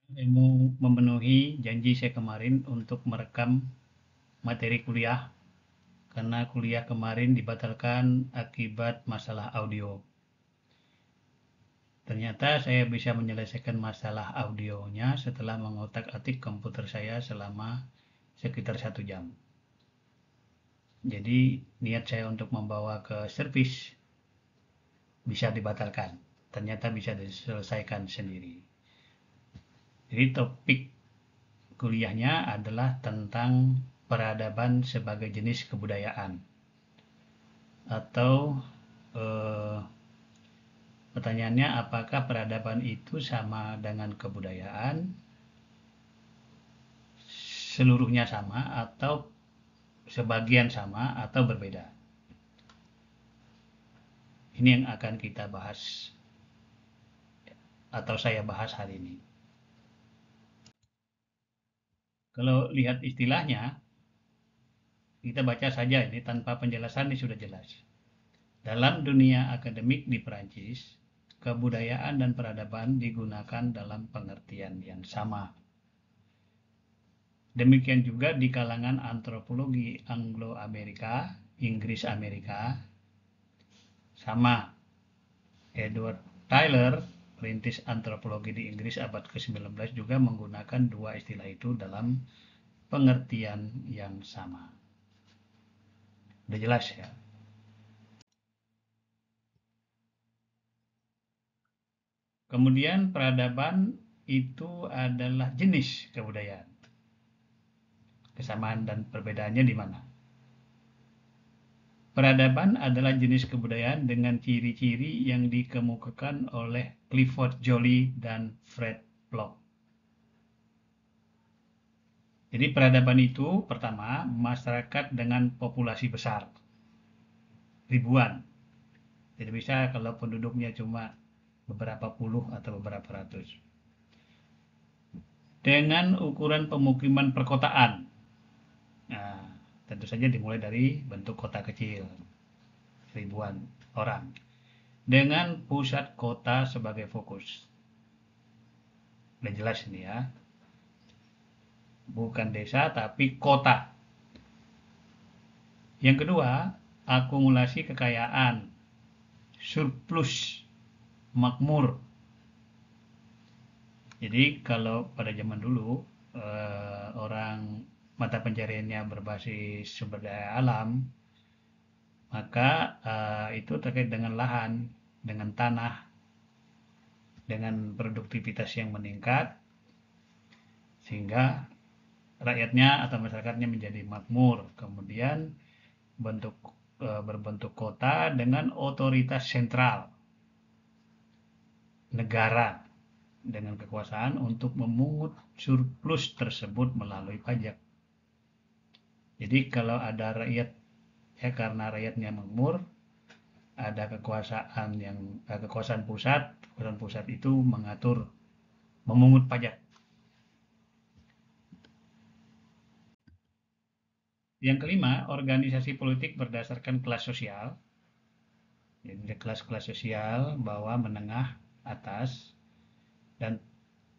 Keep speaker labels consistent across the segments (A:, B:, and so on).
A: Mau memenuhi janji saya kemarin untuk merekam materi kuliah karena kuliah kemarin dibatalkan akibat masalah audio. Ternyata saya bisa menyelesaikan masalah audionya setelah mengotak-atik komputer saya selama sekitar 1 jam. Jadi niat saya untuk membawa ke servis bisa dibatalkan. Ternyata bisa diselesaikan sendiri. Jadi topik kuliahnya adalah tentang peradaban sebagai jenis kebudayaan. Atau eh, pertanyaannya, apakah peradaban itu sama dengan kebudayaan? Seluruhnya sama atau sebagian sama atau berbeda? Ini yang akan kita bahas atau saya bahas hari ini. Kalau lihat istilahnya, kita baca saja ini tanpa penjelasan ini sudah jelas. Dalam dunia akademik di Perancis, kebudayaan dan peradaban digunakan dalam pengertian yang sama. Demikian juga di kalangan antropologi Anglo-Amerika, Inggris Amerika, sama. Edward Tyler, perintis antropologi di Inggris abad ke-19 juga menggunakan dua istilah itu dalam pengertian yang sama. Udah jelas ya? Kemudian peradaban itu adalah jenis kebudayaan. Kesamaan dan perbedaannya di mana? Peradaban adalah jenis kebudayaan dengan ciri-ciri yang dikemukakan oleh Clifford Joly dan Fred Bloch. Jadi peradaban itu pertama masyarakat dengan populasi besar, ribuan. Tidak bisa kalau penduduknya cuma beberapa puluh atau beberapa ratus. Dengan ukuran pemukiman perkotaan. Nah, tentu saja dimulai dari bentuk kota kecil, ribuan orang. Dengan pusat kota sebagai fokus. Udah jelas ini ya. Bukan desa tapi kota. Yang kedua, akumulasi kekayaan, surplus, makmur. Jadi kalau pada zaman dulu orang mata pencariannya berbasis sumber daya alam, maka itu terkait dengan lahan, dengan tanah, dengan produktivitas yang meningkat, sehingga rakyatnya atau masyarakatnya menjadi makmur. Kemudian berbentuk kota dengan otoritas sentral negara dengan kekuasaan untuk memungut surplus tersebut melalui pajak. Jadi kalau ada rakyat ya karena rakyatnya makmur, ada kekuasaan pusat itu mengatur memungut pajak. Yang kelima, organisasi politik berdasarkan kelas sosial. Jadi kelas-kelas sosial bawah, menengah, atas, dan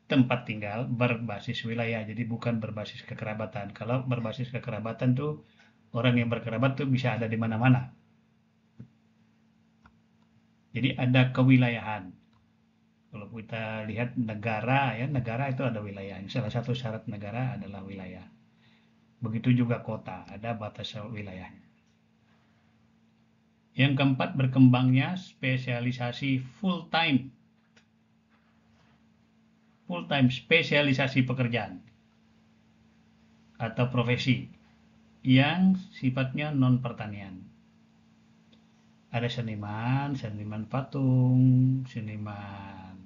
A: tempat tinggal berbasis wilayah. Jadi bukan berbasis kekerabatan. Kalau berbasis kekerabatan tuh orang yang berkerabat tuh bisa ada di mana-mana. Jadi ada kewilayahan. Kalau kita lihat negara ya, negara itu ada wilayah. Salah satu syarat negara adalah wilayah. Begitu juga kota, ada batas wilayahnya. Yang keempat, berkembangnya spesialisasi full-time spesialisasi pekerjaan atau profesi yang sifatnya non pertanian. Ada seniman patung, seniman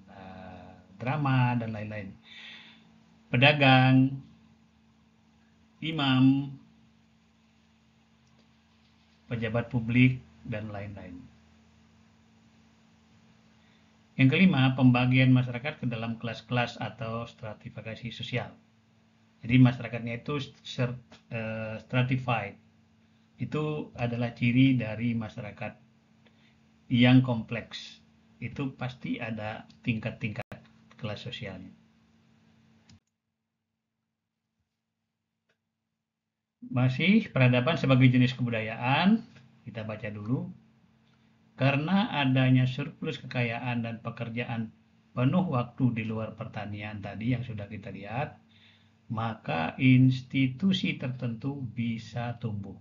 A: drama dan lain-lain. Pedagang, imam, pejabat publik dan lain-lain. Yang kelima, pembagian masyarakat ke dalam kelas-kelas atau stratifikasi sosial. Jadi masyarakatnya itu stratified. Itu adalah ciri dari masyarakat yang kompleks. Itu pasti ada tingkat-tingkat kelas sosialnya. Masih peradaban sebagai jenis kebudayaan, kita baca dulu. Karena adanya surplus kekayaan dan pekerjaan penuh waktu di luar pertanian tadi yang sudah kita lihat, maka institusi tertentu bisa tumbuh.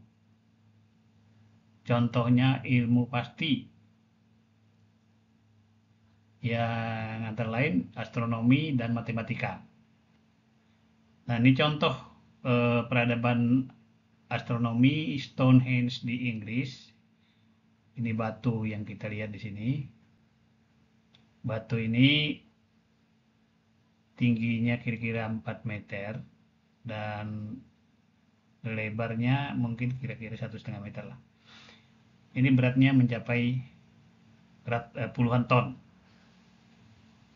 A: Contohnya ilmu pasti, yang antara lain astronomi dan matematika. Nah, ini contoh peradaban astronomi Stonehenge di Inggris. Ini batu yang kita lihat di sini. Batu ini tingginya kira-kira 4 meter dan lebarnya mungkin kira-kira 1,5 meter lah. Ini beratnya mencapai puluhan ton.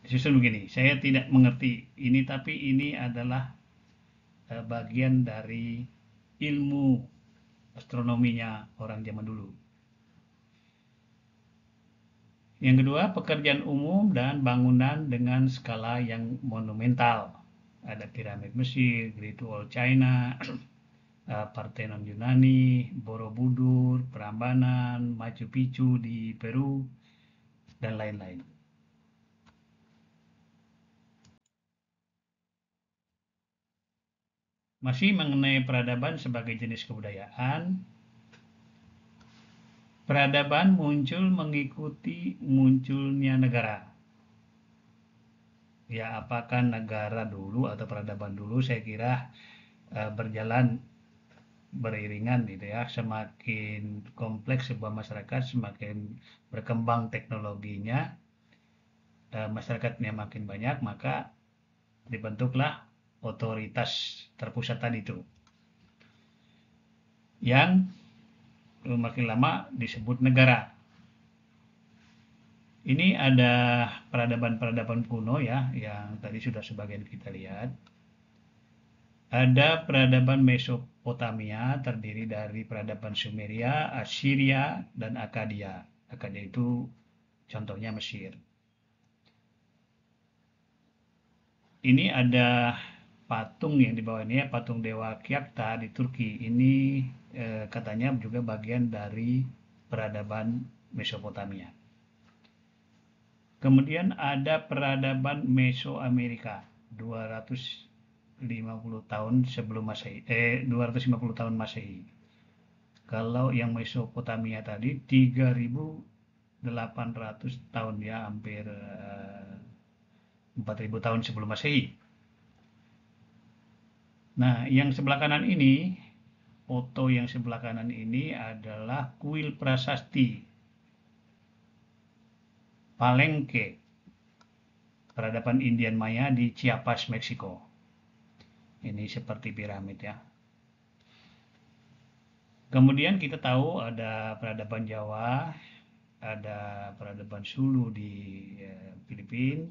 A: Disusun begini, saya tidak mengerti ini, tapi ini adalah bagian dari ilmu astronominya orang zaman dulu. Yang kedua, pekerjaan umum dan bangunan dengan skala yang monumental. Ada piramid Mesir, Great Wall China, Parthenon Yunani, Borobudur, Prambanan, Machu Picchu di Peru, dan lain-lain. Masih mengenai peradaban sebagai jenis kebudayaan, peradaban muncul mengikuti munculnya negara. Ya, apakah negara dulu atau peradaban dulu, saya kira berjalan beriringan gitu ya. Semakin kompleks sebuah masyarakat, semakin berkembang teknologinya, masyarakatnya makin banyak, maka dibentuklah otoritas terpusat tadi itu, yang makin lama disebut negara. Ini ada peradaban-peradaban kuno ya, yang tadi sudah sebagian kita lihat. Ada peradaban Mesopotamia, terdiri dari peradaban Sumeria, Assyria, dan Akkadia. Akkadia itu contohnya Mesir. Ini ada patung yang di bawah ini ya, patung Dewa Kyakta di Turki. Ini katanya juga bagian dari peradaban Mesopotamia. Kemudian ada peradaban Mesoamerika, 250 tahun sebelum Masehi, 250 tahun Masehi. Kalau yang Mesopotamia tadi 3.800 tahun ya, hampir 4.000 tahun sebelum Masehi. Nah, yang sebelah kanan ini, foto yang sebelah kanan ini adalah kuil prasasti Palenque, peradaban Indian Maya di Chiapas, Meksiko. Ini seperti piramid ya. Kemudian kita tahu ada peradaban Jawa, ada peradaban Sulu di Filipina.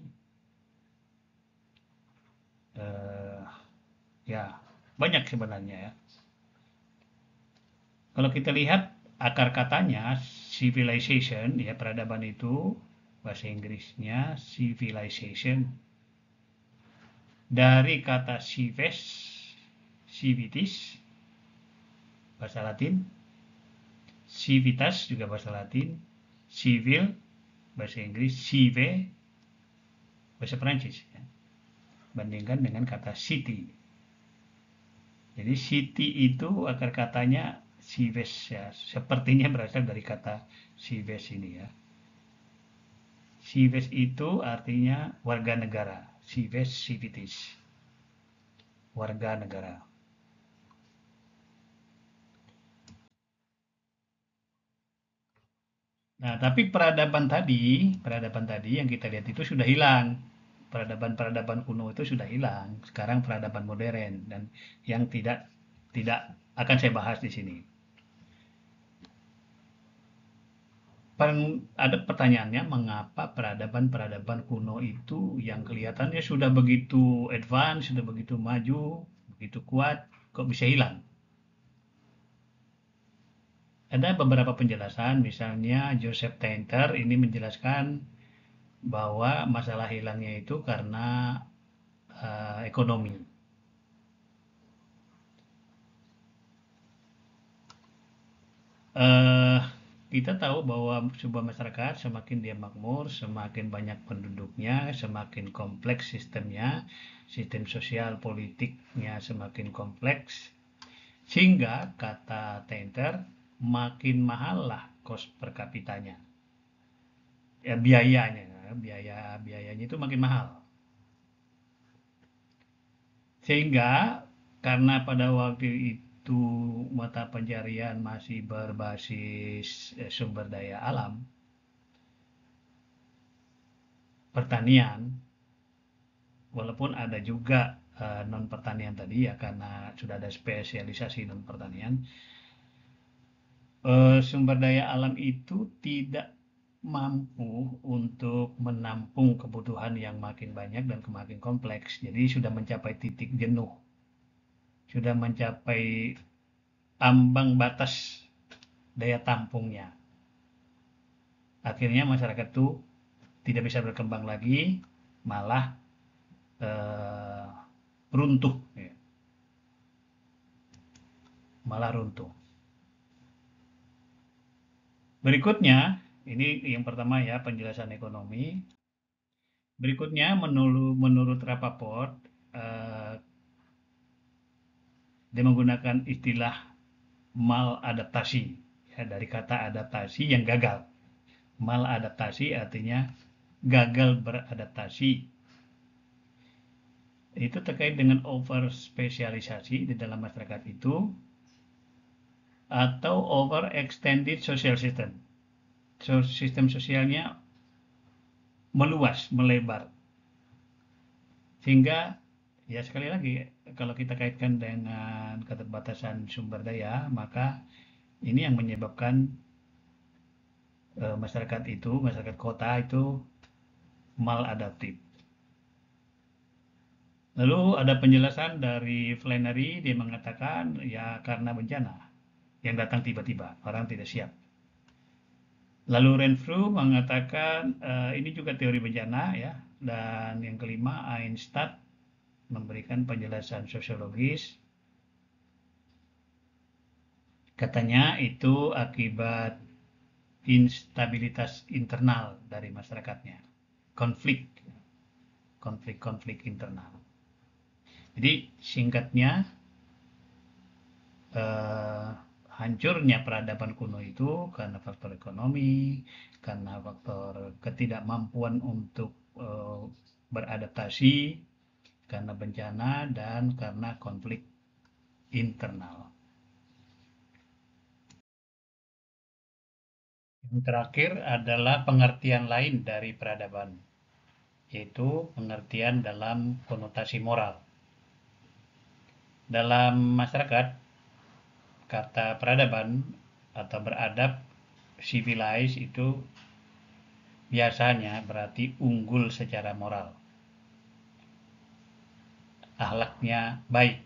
A: Ya, banyak sebenarnya ya. Kalau kita lihat akar katanya civilization ya, peradaban itu bahasa Inggrisnya civilization, dari kata cives, civitas bahasa Latin, civitas juga bahasa Latin, civil bahasa Inggris, cive bahasa Prancis ya. Bandingkan dengan kata city. Jadi city itu akar katanya cives ya, sepertinya berasal dari kata cives ini ya. Cives itu artinya warga negara, cives civitas, warga negara. Nah, tapi peradaban tadi yang kita lihat itu sudah hilang. Peradaban-peradaban kuno itu sudah hilang. Sekarang peradaban modern, dan yang tidak tidak akan saya bahas di sini. Ada pertanyaannya, mengapa peradaban-peradaban kuno itu yang kelihatannya sudah begitu advance, sudah begitu maju, begitu kuat, kok bisa hilang? Ada beberapa penjelasan, misalnya Joseph Tainter ini menjelaskan bahwa masalah hilangnya itu karena ekonomi. eh, kita tahu bahwa sebuah masyarakat semakin dia makmur, semakin banyak penduduknya, semakin kompleks sistemnya, sistem sosial politiknya semakin kompleks, sehingga kata Tenter makin mahal lah kos per kapitanya, ya biayanya, biayanya itu makin mahal. Sehingga karena pada waktu itu mata pencarian masih berbasis sumber daya alam, pertanian, walaupun ada juga non pertanian tadi ya karena sudah ada spesialisasi non pertanian, sumber daya alam itu tidak mampu untuk menampung kebutuhan yang makin banyak dan makin kompleks. Jadi sudah mencapai titik jenuh, sudah mencapai ambang batas daya tampungnya. Akhirnya masyarakat itu tidak bisa berkembang lagi, malah eh, runtuh, ya. Malah runtuh. Berikutnya, ini yang pertama ya penjelasan ekonomi. Berikutnya menurut Rappaport, eh, dia menggunakan istilah maladaptasi, ya, dari kata adaptasi yang gagal. Maladaptasi artinya gagal beradaptasi. Itu terkait dengan over spesialisasi di dalam masyarakat itu atau over extended social system. So, sistem sosialnya meluas, melebar. Sehingga ya sekali lagi kalau kita kaitkan dengan keterbatasan sumber daya, maka ini yang menyebabkan masyarakat kota itu maladaptif. Lalu ada penjelasan dari Flannery, dia mengatakan ya karena bencana yang datang tiba-tiba, orang tidak siap. Lalu Renfrew mengatakan ini juga teori bencana ya. Dan yang kelima Einstein memberikan penjelasan sosiologis. Katanya itu akibat instabilitas internal dari masyarakatnya. Konflik, konflik internal. Jadi singkatnya eh, hancurnya peradaban kuno itu karena faktor ekonomi, karena faktor ketidakmampuan untuk beradaptasi, karena bencana, dan karena konflik internal. Yang terakhir adalah pengertian lain dari peradaban, yaitu pengertian dalam konotasi moral. Dalam masyarakat, kata peradaban atau beradab, civilize itu biasanya berarti unggul secara moral. Akhlaknya baik,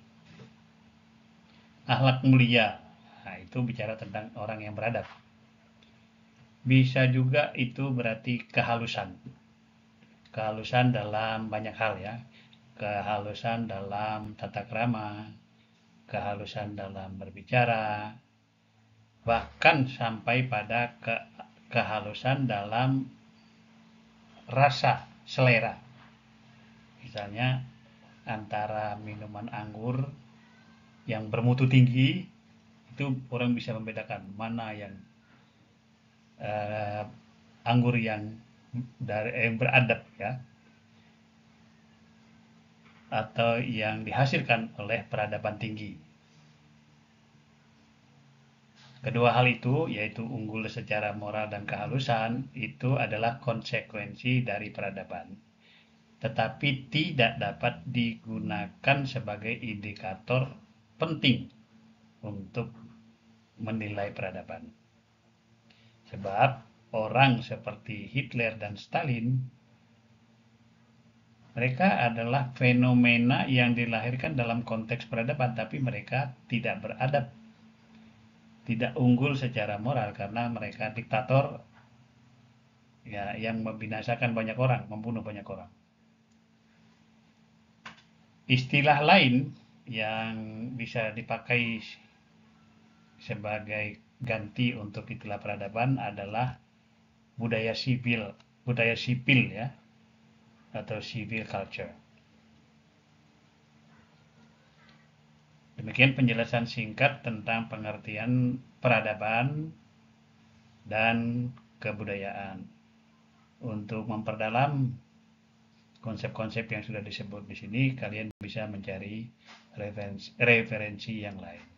A: akhlak mulia. Nah, itu bicara tentang orang yang beradab. Bisa juga itu berarti kehalusan. Kehalusan dalam banyak hal ya. Kehalusan dalam tata krama, kehalusan dalam berbicara, bahkan sampai pada kehalusan dalam rasa selera. Misalnya antara minuman anggur yang bermutu tinggi itu orang bisa membedakan mana yang uh, anggur yang beradab ya atau yang dihasilkan oleh peradaban tinggi. Kedua hal itu, yaitu unggul secara moral dan kehalusan, itu adalah konsekuensi dari peradaban, tetapi tidak dapat digunakan sebagai indikator penting untuk menilai peradaban. Sebab orang seperti Hitler dan Stalin, mereka adalah fenomena yang dilahirkan dalam konteks peradaban, tapi mereka tidak beradab, tidak unggul secara moral karena mereka diktator ya yang membinasakan banyak orang, membunuh banyak orang. Istilah lain yang bisa dipakai sebagai ganti untuk istilah peradaban adalah budaya sipil ya, atau civil culture. Demikian penjelasan singkat tentang pengertian peradaban dan kebudayaan. Untuk memperdalam konsep-konsep yang sudah disebut di sini, kalian bisa mencari referensi yang lain.